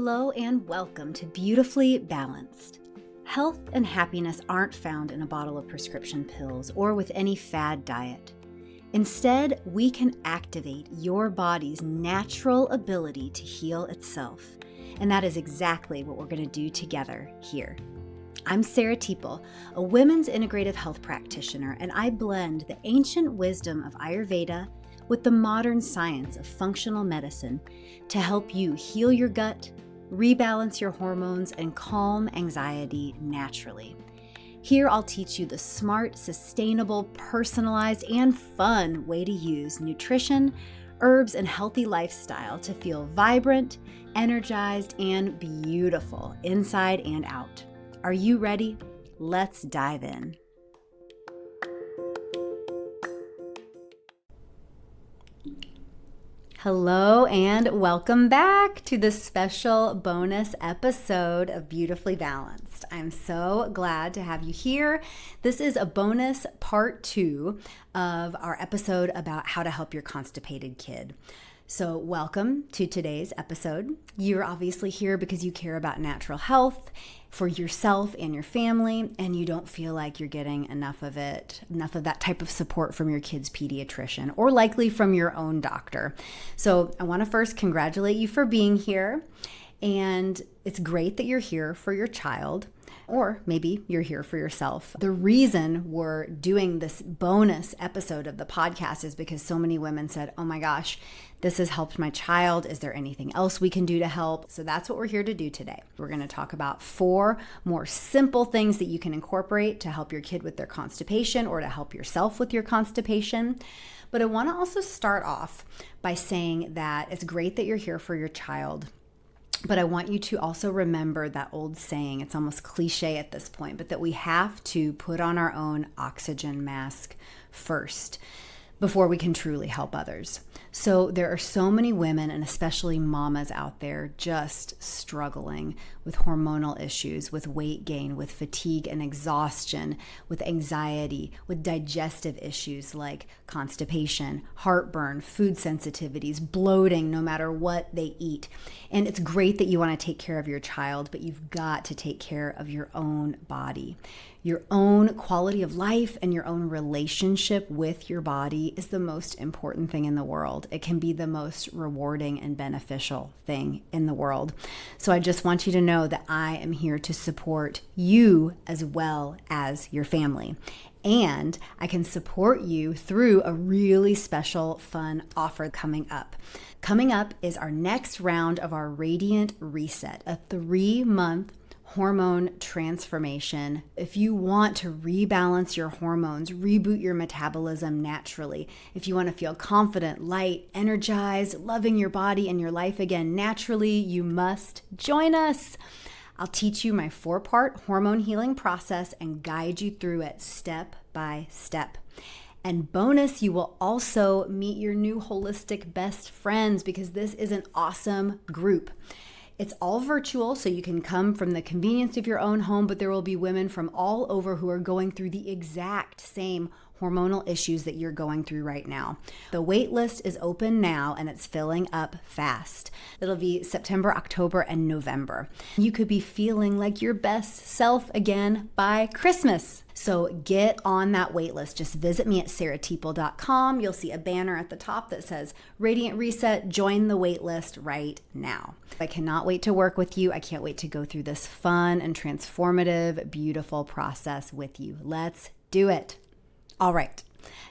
Hello and welcome to Beautifully Balanced. Health and happiness aren't found in a bottle of prescription pills or with any fad diet. Instead, we can activate your body's natural ability to heal itself. And that is exactly what we're going to do together here. I'm Sarah Teeple, a women's integrative health practitioner, and I blend the ancient wisdom of Ayurveda with the modern science of functional medicine to help you heal your gut, rebalance your hormones, and calm anxiety naturally. Here I'll teach you the smart, sustainable, personalized, and fun way to use nutrition, herbs, and healthy lifestyle to feel vibrant, energized, and beautiful inside and out. Are you ready? Let's dive in. Hello and welcome back to this special bonus episode of Beautifully Balanced. I'm so glad to have you here. This is a bonus part 2 of our episode about how to help your constipated kid. So welcome to today's episode. You're obviously here because you care about natural health for yourself and your family, and you don't feel like you're getting enough of that type of support from your kid's pediatrician or likely from your own doctor. So I want to first congratulate you for being here. And it's great that you're here for your child, or maybe you're here for yourself. The reason we're doing this bonus episode of the podcast is because so many women said, oh my gosh, this has helped my child. Is there anything else we can do to help? So that's what we're here to do today. We're going to talk about 4 more simple things that you can incorporate to help your kid with their constipation or to help yourself with your constipation. But I want to also start off by saying that it's great that you're here for your child. But I want you to also remember that old saying, it's almost cliche at this point, but that we have to put on our own oxygen mask first before we can truly help others. So there are so many women, and especially mamas out there, just struggling with hormonal issues, with weight gain, with fatigue and exhaustion, with anxiety, with digestive issues like constipation, heartburn, food sensitivities, bloating, no matter what they eat. And it's great that you want to take care of your child, but you've got to take care of your own body. Your own quality of life and your own relationship with your body is the most important thing in the world. It can be the most rewarding and beneficial thing in the world. So I just want you to know that I am here to support you as well as your family. And I can support you through a really special, fun offer coming up. Coming up is our next round of our Radiant Reset, a 3-month hormone transformation. If you want to rebalance your hormones, reboot your metabolism naturally, if you want to feel confident, light, energized, loving your body and your life again naturally, you must join us. I'll teach you my 4-part hormone healing process and guide you through it step by step. And bonus, you will also meet your new holistic best friends because this is an awesome group. It's all virtual, so you can come from the convenience of your own home, but there will be women from all over who are going through the exact same hormonal issues that you're going through right now. The wait list is open now and it's filling up fast. It'll be September, October, and November. You could be feeling like your best self again by Christmas. So get on that wait list. Just visit me at sarahteeple.com. You'll see a banner at the top that says Radiant Reset. Join the wait list right now. I cannot wait to work with you. I can't wait to go through this fun and transformative, beautiful process with you. Let's do it. All right,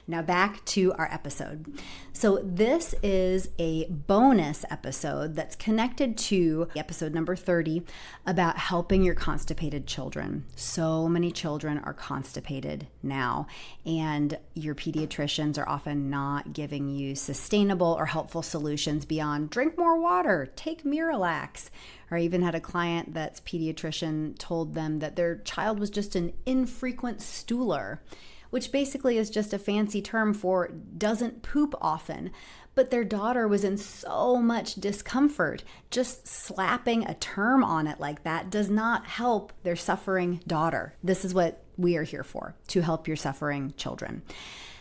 now back to our episode. So this is a bonus episode that's connected to episode number 30 about helping your constipated children. So many children are constipated now, and your pediatricians are often not giving you sustainable or helpful solutions beyond drink more water, take Miralax. Or I even had a client that's pediatrician told them that their child was just an infrequent stooler, which basically is just a fancy term for doesn't poop often. But their daughter was in so much discomfort. Just slapping a term on it like that does not help their suffering daughter. This is what we are here for, to help your suffering children.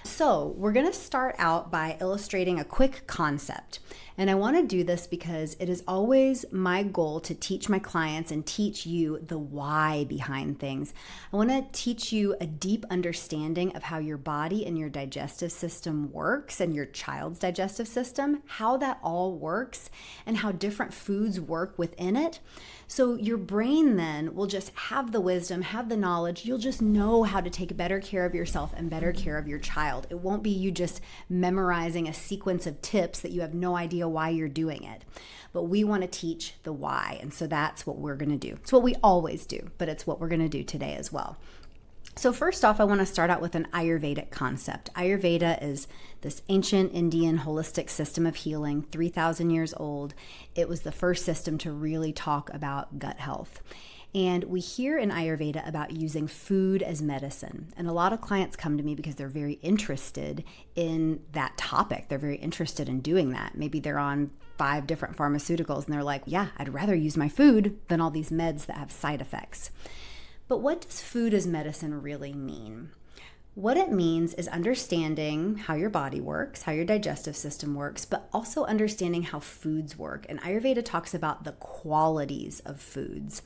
So we're going to start out by illustrating a quick concept. And I want to do this because it is always my goal to teach my clients and teach you the why behind things. I want to teach you a deep understanding of how your body and your digestive system works and your child's digestive system, how that all works and how different foods work within it. So your brain then will just have the wisdom, have the knowledge. You'll just know how to take better care of yourself and better care of your child. It won't be you just memorizing a sequence of tips that you have no idea why you're doing it. But we want to teach the why. And so that's what we're going to do. It's what we always do, but it's what we're going to do today as well. So first off, I want to start out with an Ayurvedic concept. Ayurveda is this ancient Indian holistic system of healing, 3,000 years old. It was the first system to really talk about gut health. And we hear in Ayurveda about using food as medicine. And a lot of clients come to me because they're very interested in that topic. They're very interested in doing that. Maybe they're on 5 different pharmaceuticals and they're like, yeah, I'd rather use my food than all these meds that have side effects. But what does food as medicine really mean? What it means is understanding how your body works, how your digestive system works, but also understanding how foods work. And Ayurveda talks about the qualities of foods.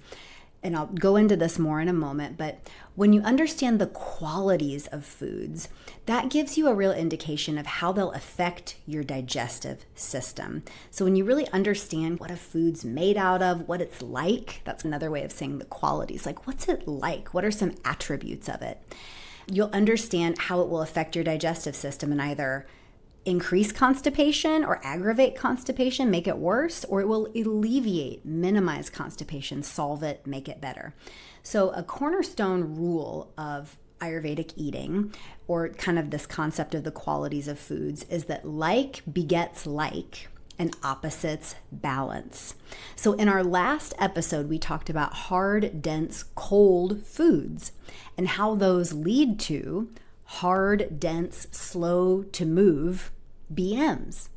And I'll go into this more in a moment, but when you understand the qualities of foods, that gives you a real indication of how they'll affect your digestive system. So when you really understand what a food's made out of, what it's like, that's another way of saying the qualities. Like, what's it like? What are some attributes of it? You'll understand how it will affect your digestive system and either increase constipation or aggravate constipation, make it worse, or it will alleviate, minimize constipation, solve it, make it better. So a cornerstone rule of Ayurvedic eating, or kind of this concept of the qualities of foods, is that like begets like and opposites balance. So in our last episode, we talked about hard, dense, cold foods and how those lead to hard, dense, slow to move BMs.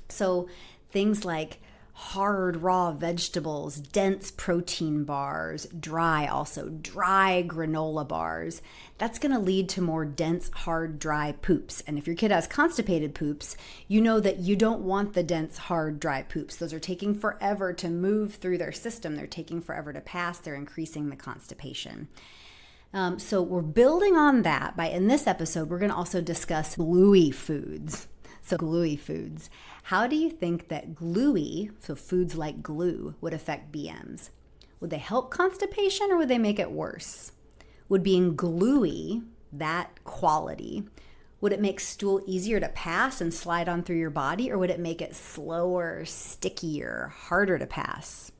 So things like hard raw vegetables, dense protein bars, dry granola bars, that's going to lead to more dense, hard, dry poops. And if your kid has constipated poops, you know that you don't want the dense, hard, dry poops. Those are taking forever to move through their system. They're taking forever to pass. They're increasing the constipation. So we're building on that by, in this episode, we're going to also discuss gluey foods. So gluey foods. How do you think that gluey, so foods like glue, would affect BMs? Would they help constipation or would they make it worse? Would being gluey, that quality, would it make stool easier to pass and slide on through your body, or would it make it slower, stickier, harder to pass?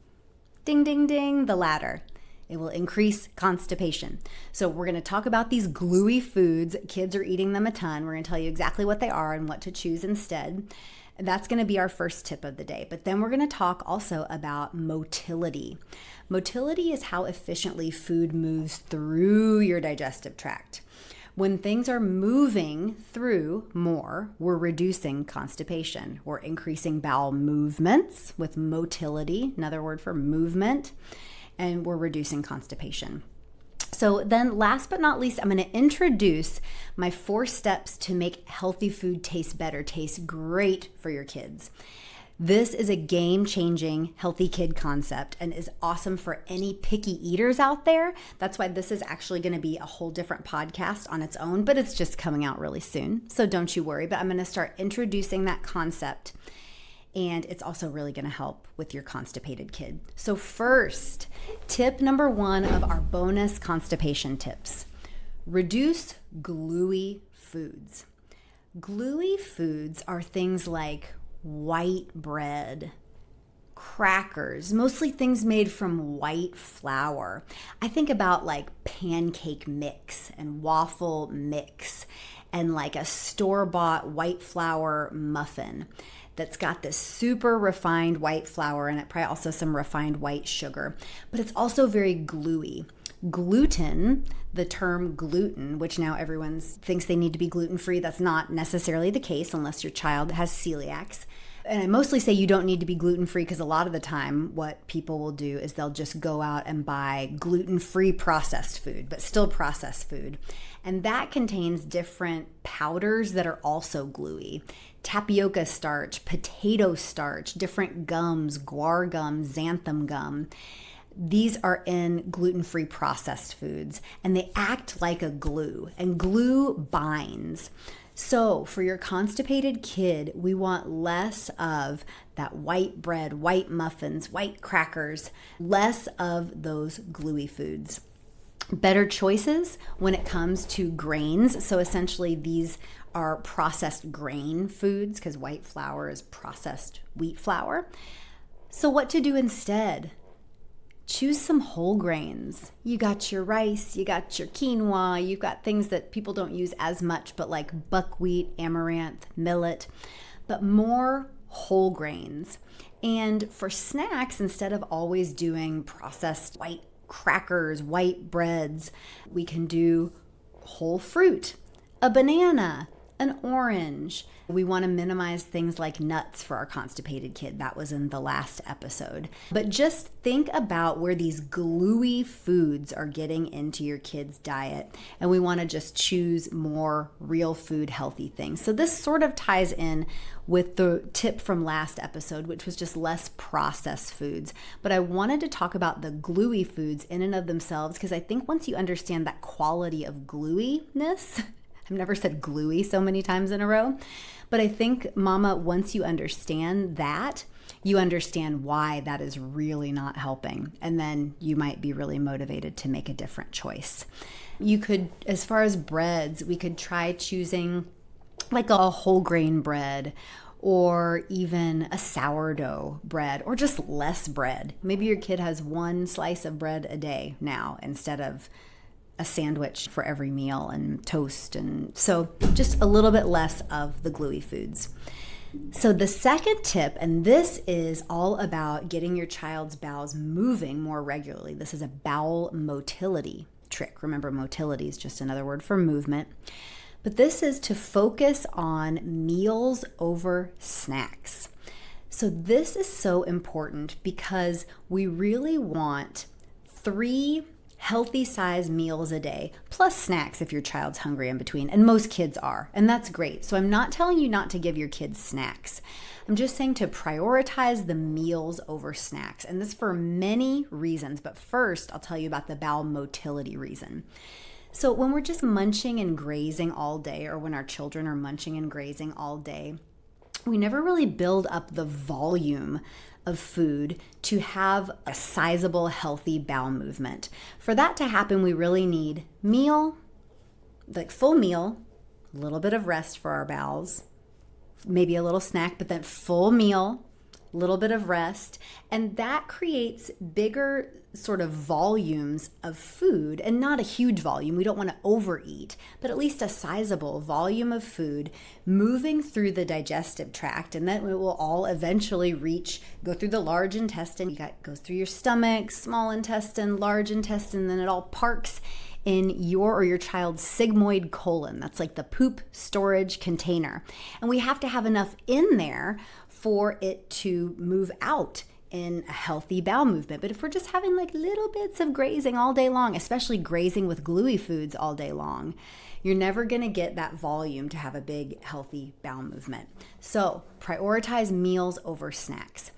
Ding, ding, ding, the latter. It will increase constipation. So we're going to talk about these gluey foods. Kids are eating them a ton. We're going to tell you exactly what they are and what to choose instead. That's going to be our first tip of the day. But then we're going to talk also about motility. Motility is how efficiently food moves through your digestive tract. When things are moving through more, we're reducing constipation. We're increasing bowel movements with motility, another word for movement, and we're reducing constipation. So then last but not least, I'm going to introduce my 4 steps to make healthy food taste better, taste great for your kids. This is a game-changing healthy kid concept and is awesome for any picky eaters out there. That's why this is actually going to be a whole different podcast on its own, but it's just coming out really soon. So don't you worry, but I'm going to start introducing that concept. And it's also really going to help with your constipated kid. So first, tip number 1 of our bonus constipation tips: reduce gluey foods. Gluey foods are things like white bread, crackers, mostly things made from white flour. I think about like pancake mix and waffle mix and like a store-bought white flour muffin that's got this super refined white flour in it, probably also some refined white sugar, but it's also very gluey. Gluten, the term gluten, which now everyone thinks they need to be gluten-free, that's not necessarily the case unless your child has celiacs. And I mostly say you don't need to be gluten-free because a lot of the time what people will do is they'll just go out and buy gluten-free processed food, but still processed food. And that contains different powders that are also gluey. Tapioca starch, potato starch, different gums, guar gum, xanthan gum. These are in gluten-free processed foods, and they act like a glue, and glue binds. So for your constipated kid, we want less of that white bread, white muffins, white crackers, less of those gluey foods. Better choices when it comes to grains. So essentially these are processed grain foods because white flour is processed wheat flour. So what to do instead? Choose some whole grains. You got your rice, you got your quinoa, you've got things that people don't use as much, but like buckwheat, amaranth, millet, but more whole grains. And for snacks, instead of always doing processed white crackers, white breads, we can do whole fruit, a banana, an orange. We want to minimize things like nuts for our constipated kid. That was in the last episode. But just think about where these gluey foods are getting into your kid's diet. And we want to just choose more real food, healthy things. So this sort of ties in with the tip from last episode, which was just less processed foods. But I wanted to talk about the gluey foods in and of themselves, because I think once you understand that quality of gluiness, I've never said gluey so many times in a row, but I think, Mama, once you understand that, you understand why that is really not helping. And then you might be really motivated to make a different choice. You could, as far as breads, we could try choosing like a whole grain bread, or even a sourdough bread, or just less bread. Maybe your kid has one slice of bread a day now instead of a sandwich for every meal and toast. And so just a little bit less of the gluey foods. So the second tip, and this is all about getting your child's bowels moving more regularly. This is a bowel motility trick. Remember, motility is just another word for movement. But this is to focus on meals over snacks. So this is so important because we really want 3 healthy size meals a day, plus snacks if your child's hungry in between, and most kids are, and that's great. So I'm not telling you not to give your kids snacks. I'm just saying to prioritize the meals over snacks, and this for many reasons, but first I'll tell you about the bowel motility reason. So when we're just munching and grazing all day, or when our children are munching and grazing all day, we never really build up the volume of food to have a sizable, healthy bowel movement. For that to happen, we really need meal, like full meal, a little bit of rest for our bowels, maybe a little snack, but then full meal, a little bit of rest, and that creates bigger sort of volumes of food, and not a huge volume. We don't want to overeat, but at least a sizable volume of food moving through the digestive tract, and then it will all eventually go through the large intestine. Goes through your stomach, small intestine, large intestine, then it all parks in your or your child's sigmoid colon. That's like the poop storage container. And we have to have enough in there for it to move out in a healthy bowel movement. But if we're just having like little bits of grazing all day long, especially grazing with gluey foods all day long, you're never going to get that volume to have a big, healthy bowel movement. So prioritize meals over snacks.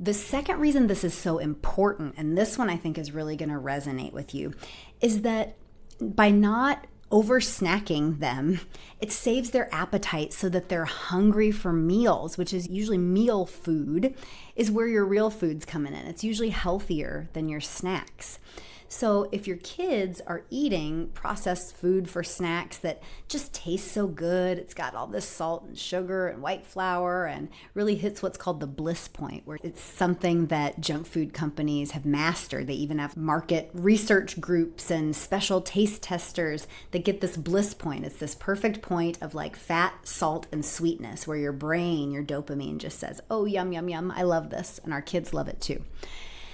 The second reason this is so important, and this one I think is really going to resonate with you, is that by not over snacking them, it saves their appetite so that they're hungry for meals, which is usually meal food, is where your real food's coming in. It's usually healthier than your snacks. So if your kids are eating processed food for snacks that just taste so good, it's got all this salt and sugar and white flour and really hits what's called the bliss point, where it's something that junk food companies have mastered. They even have market research groups and special taste testers that get this bliss point. It's this perfect point of like fat, salt, and sweetness where your brain, your dopamine just says, oh, yum, yum, yum, I love this. And our kids love it too.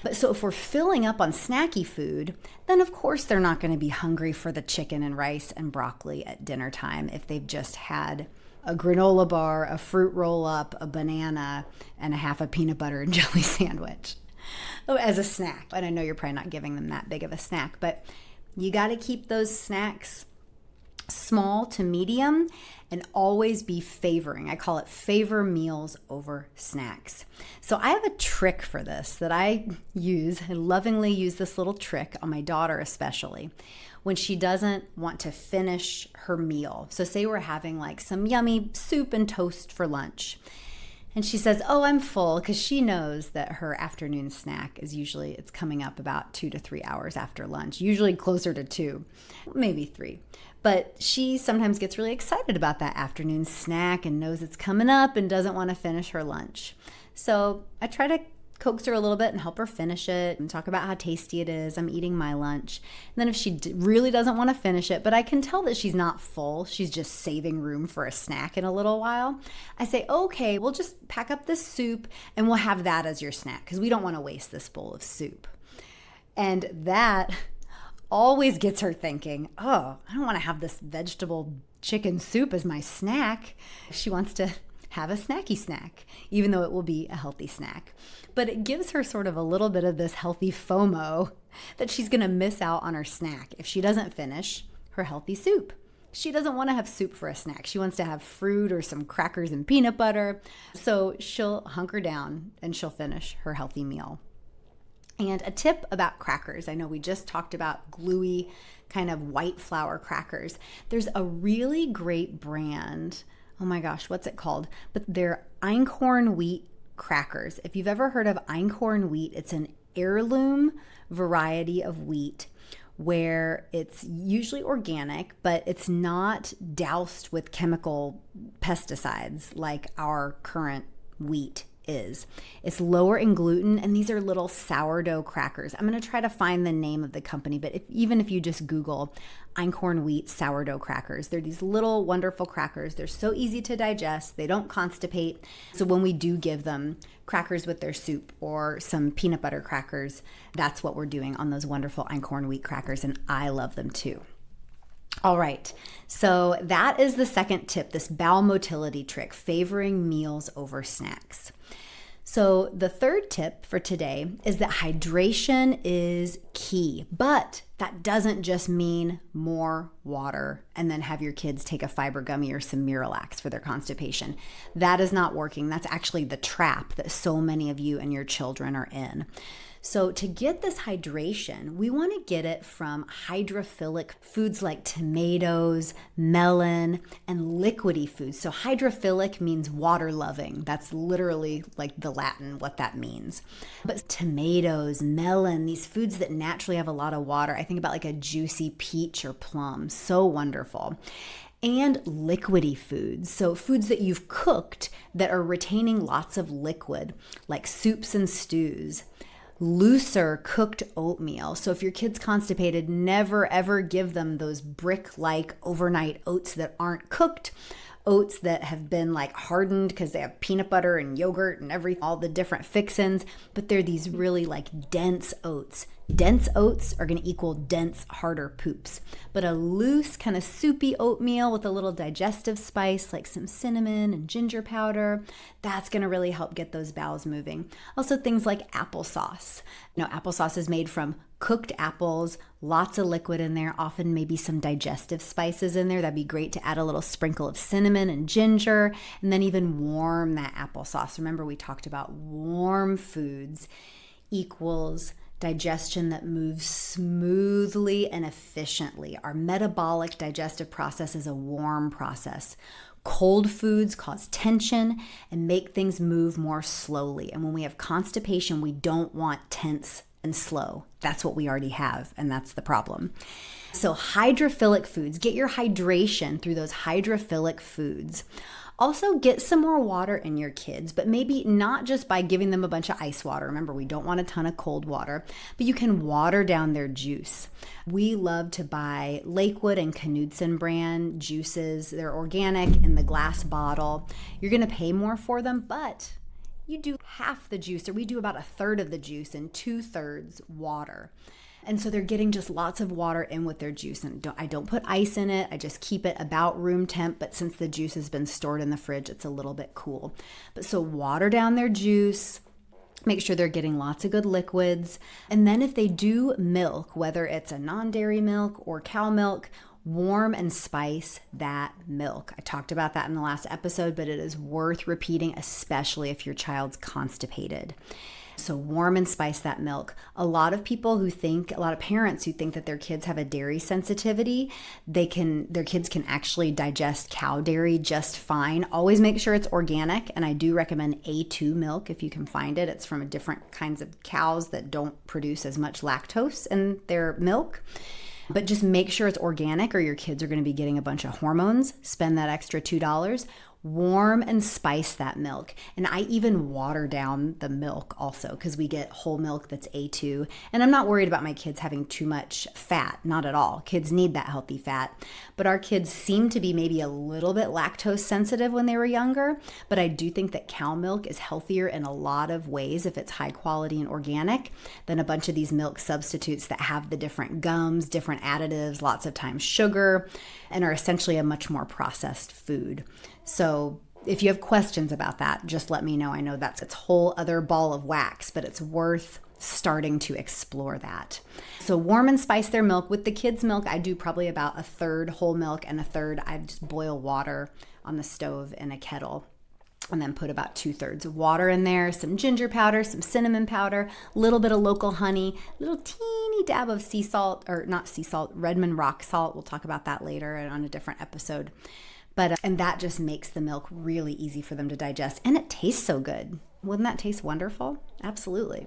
But so if we're filling up on snacky food, then of course they're not going to be hungry for the chicken and rice and broccoli at dinner time if they've just had a granola bar, a fruit roll-up, a banana, and a half a peanut butter and jelly sandwich as a snack. And I know you're probably not giving them that big of a snack, but you got to keep those snacks small to medium and always be favoring. I call it favor meals over snacks. So I have a trick for this that I use. I lovingly use this little trick on my daughter, especially when she doesn't want to finish her meal. So say we're having like some yummy soup and toast for lunch. And she says, oh, I'm full, because she knows that her afternoon snack is usually, it's coming up about 2 to 3 hours after lunch, usually closer to 2, maybe 3. But she sometimes gets really excited about that afternoon snack and knows it's coming up and doesn't want to finish her lunch. So I try to coax her a little bit and help her finish it and talk about how tasty it is. I'm eating my lunch. And then if she really doesn't want to finish it, but I can tell that she's not full, she's just saving room for a snack in a little while, I say, okay, we'll just pack up this soup and we'll have that as your snack because we don't want to waste this bowl of soup. And that always gets her thinking, oh, I don't want to have this vegetable chicken soup as my snack. She wants to have a snacky snack, even though it will be a healthy snack. But it gives her sort of a little bit of this healthy FOMO that she's going to miss out on her snack if she doesn't finish her healthy soup. She doesn't want to have soup for a snack. She wants to have fruit or some crackers and peanut butter. So she'll hunker down and she'll finish her healthy meal. And a tip about crackers. I know we just talked about gluey kind of white flour crackers. There's a really great brand. Oh my gosh, what's it called? But they're einkorn wheat crackers. If you've ever heard of einkorn wheat, it's an heirloom variety of wheat where it's usually organic, but it's not doused with chemical pesticides like our current wheat is. It's lower in gluten, and these are little sourdough crackers. I'm going to try to find the name of the company, but even if you just Google einkorn wheat sourdough crackers, they're these little wonderful crackers. They're so easy to digest. They don't constipate. So when we do give them crackers with their soup or some peanut butter crackers, that's what we're doing on those wonderful einkorn wheat crackers, and I love them too. All right, so that is the second tip, this bowel motility trick, favoring meals over snacks. So the third tip for today is that hydration is key, but that doesn't just mean more water and then have your kids take a fiber gummy or some Miralax for their constipation. That is not working. That's actually the trap that so many of you and your children are in. So to get this hydration, we want to get it from hydrophilic foods like tomatoes, melon, and liquidy foods. So hydrophilic means water loving. That's literally like the Latin, what that means. But tomatoes, melon, these foods that naturally have a lot of water. I think about like a juicy peach or plum. So wonderful. And liquidy foods, so foods that you've cooked that are retaining lots of liquid, like soups and stews. Looser cooked oatmeal. So if your kid's constipated, never ever give them those brick-like overnight oats that aren't cooked, oats that have been like hardened because they have peanut butter and yogurt and all the different fixins, but they're these really like dense oats. Dense oats are going to equal dense, harder poops. But a loose kind of soupy oatmeal with a little digestive spice like some cinnamon and ginger powder, that's going to really help get those bowels moving. Also things like applesauce. Applesauce is made from cooked apples, lots of liquid in there, often maybe some digestive spices in there. That'd be great to add a little sprinkle of cinnamon and ginger, and then even warm that applesauce. Remember, we talked about warm foods equals digestion that moves smoothly and efficiently. Our metabolic digestive process is a warm process. Cold foods cause tension and make things move more slowly. And when we have constipation, we don't want tense and slow. That's what we already have, and that's the problem. So hydrophilic foods, get your hydration through those hydrophilic foods. Also get some more water in your kids, but maybe not just by giving them a bunch of ice water. Remember, we don't want a ton of cold water, but you can water down their juice. We love to buy Lakewood and Knudsen brand juices. They're organic in the glass bottle. You're going to pay more for them, but you do half the juice, or we do about a third of the juice and 2/3 water. And so they're getting just lots of water in with their juice. And I don't put ice in it. I just keep it about room temp. But since the juice has been stored in the fridge, it's a little bit cool. But so water down their juice. Make sure they're getting lots of good liquids. And then if they do milk, whether it's a non-dairy milk or cow milk, warm and spice that milk. I talked about that in the last episode, but it is worth repeating, especially if your child's constipated. So warm and spice that milk. A lot of parents who think that their kids have a dairy sensitivity, their kids can actually digest cow dairy just fine. Always make sure it's organic. And I do recommend A2 milk if you can find it. It's from different kinds of cows that don't produce as much lactose in their milk. But just make sure it's organic or your kids are going to be getting a bunch of hormones. Spend that extra $2. Warm and spice that milk. And I even water down the milk also because we get whole milk that's A2. And I'm not worried about my kids having too much fat, not at all. Kids need that healthy fat. But our kids seem to be maybe a little bit lactose sensitive when they were younger. But I do think that cow milk is healthier in a lot of ways if it's high quality and organic than a bunch of these milk substitutes that have the different gums, different additives, lots of times sugar, and are essentially a much more processed food. So if you have questions about that, just let me know. I know that's its whole other ball of wax, but it's worth starting to explore that. So warm and spice their milk. With the kids' milk, I do probably about a third whole milk and a third I just boil water on the stove in a kettle. And then put about 2/3 of water in there, some ginger powder, some cinnamon powder, a little bit of local honey, a little teeny dab of sea salt, or not sea salt, Redmond rock salt. We'll talk about that later on a different episode. And that just makes the milk really easy for them to digest. And it tastes so good. Wouldn't that taste wonderful? Absolutely.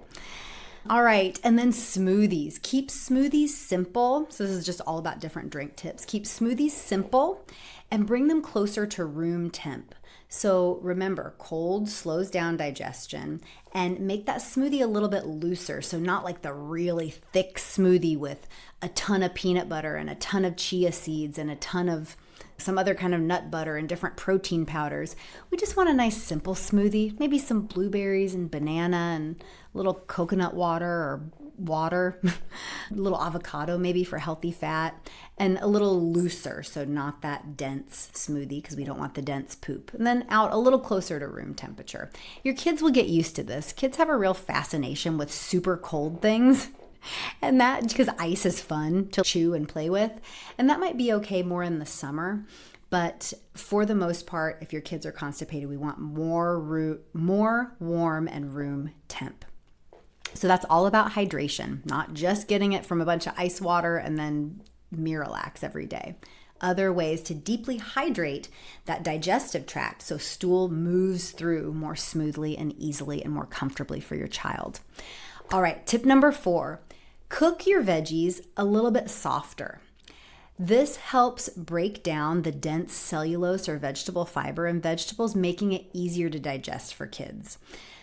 All right. And then smoothies. Keep smoothies simple. So this is just all about different drink tips. Keep smoothies simple and bring them closer to room temp. So remember, cold slows down digestion, and make that smoothie a little bit looser. So not like the really thick smoothie with a ton of peanut butter and a ton of chia seeds and a ton of some other kind of nut butter and different protein powders. We just want a nice simple smoothie, maybe some blueberries and banana and a little coconut water, a little avocado maybe for healthy fat, and a little looser, so not that dense smoothie because we don't want the dense poop. And then out a little closer to room temperature. Your kids will get used to this. Kids have a real fascination with super cold things. And that because ice is fun to chew and play with. And that might be okay more in the summer. But for the most part, if your kids are constipated, we want more warm and room temp. So that's all about hydration, not just getting it from a bunch of ice water and then Miralax every day. Other ways to deeply hydrate that digestive tract so stool moves through more smoothly and easily and more comfortably for your child. All right, tip number 4. Cook your veggies a little bit softer. This helps break down the dense cellulose or vegetable fiber in vegetables, making it easier to digest for kids.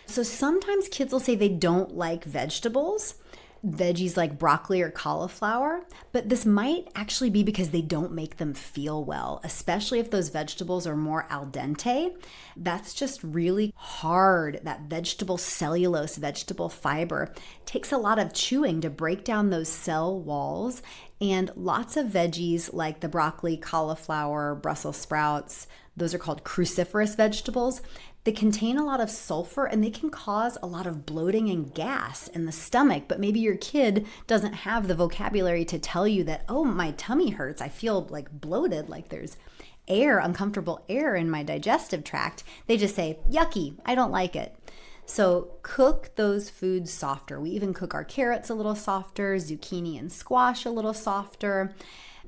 So sometimes kids will say they don't like veggies like broccoli or cauliflower, but this might actually be because they don't make them feel well, especially if those vegetables are more al dente. That's just really hard. That vegetable cellulose, vegetable fiber takes a lot of chewing to break down those cell walls, and lots of veggies like the broccoli, cauliflower, Brussels sprouts, those are called cruciferous vegetables. They contain a lot of sulfur and they can cause a lot of bloating and gas in the stomach, but maybe your kid doesn't have the vocabulary to tell you that, oh, my tummy hurts. I feel like bloated, like there's uncomfortable air in my digestive tract. They just say, yucky, I don't like it. So cook those foods softer. We even cook our carrots a little softer, zucchini and squash a little softer.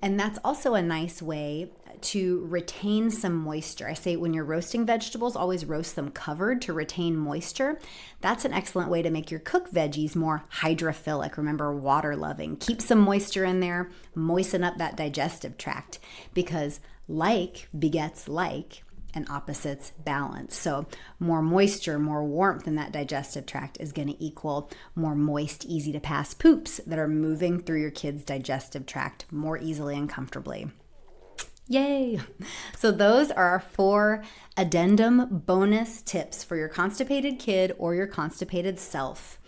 And that's also a nice way to retain some moisture. I say when you're roasting vegetables, always roast them covered to retain moisture. That's an excellent way to make your cooked veggies more hydrophilic. Remember, water loving. Keep some moisture in there, moisten up that digestive tract, because like begets like and opposites balance. So more moisture, more warmth in that digestive tract is going to equal more moist, easy to pass poops that are moving through your kid's digestive tract more easily and comfortably. Yay! So those are our 4 addendum bonus tips for your constipated kid or your constipated self.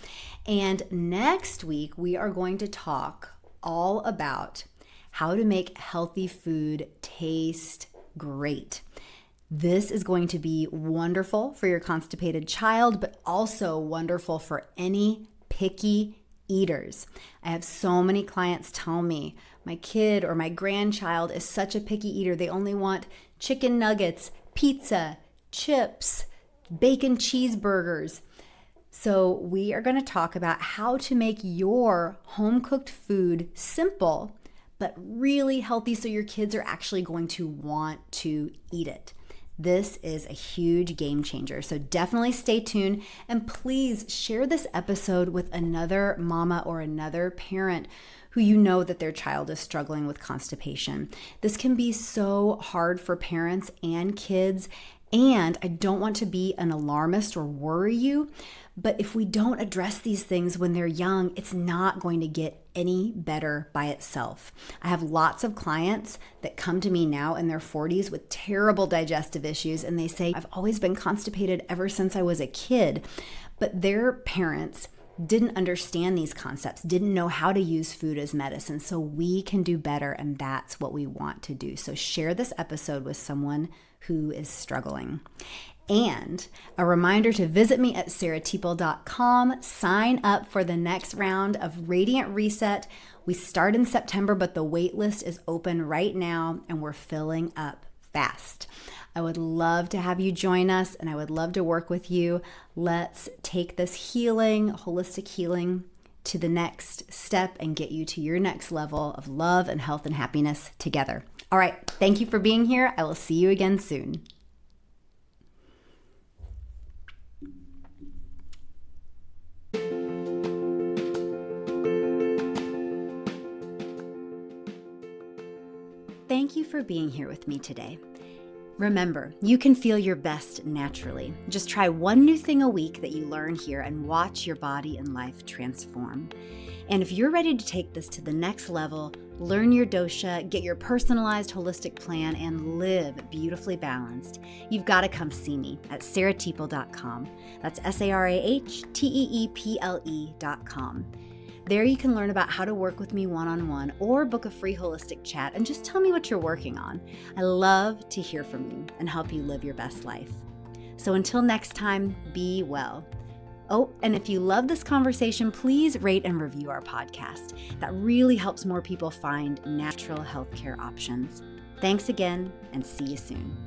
And next week, we are going to talk all about how to make healthy food taste great. This is going to be wonderful for your constipated child, but also wonderful for any picky eaters. I have so many clients tell me, my kid or my grandchild is such a picky eater. They only want chicken nuggets, pizza, chips, bacon cheeseburgers. So we are going to talk about how to make your home-cooked food simple, but really healthy so your kids are actually going to want to eat it. This is a huge game changer. So definitely stay tuned, and please share this episode with another mama or another parent who you know that their child is struggling with constipation. This can be so hard for parents and kids, and I don't want to be an alarmist or worry you, but if we don't address these things when they're young, it's not going to get any better by itself. I have lots of clients that come to me now in their 40s with terrible digestive issues, and they say, I've always been constipated ever since I was a kid. But their parents didn't understand these concepts, didn't know how to use food as medicine. So we can do better, and that's what we want to do. So share this episode with someone who is struggling. And a reminder to visit me at sarahteeple.com. Sign up for the next round of Radiant Reset. We start in September, but the wait list is open right now, and we're filling up fast. I would love to have you join us, and I would love to work with you. Let's take this healing, holistic healing, to the next step and get you to your next level of love and health and happiness together. All right. Thank you for being here. I will see you again soon. Thank you for being here with me today. Remember, you can feel your best naturally. Just try one new thing a week that you learn here and watch your body and life transform. And if you're ready to take this to the next level, learn your dosha, get your personalized holistic plan, and live beautifully balanced, you've got to come see me at sarahteeple.com. That's SARAHTEEPLE.com. There you can learn about how to work with me one-on-one or book a free holistic chat and just tell me what you're working on. I love to hear from you and help you live your best life. So until next time, be well. Oh, and if you love this conversation, please rate and review our podcast. That really helps more people find natural healthcare options. Thanks again, and see you soon.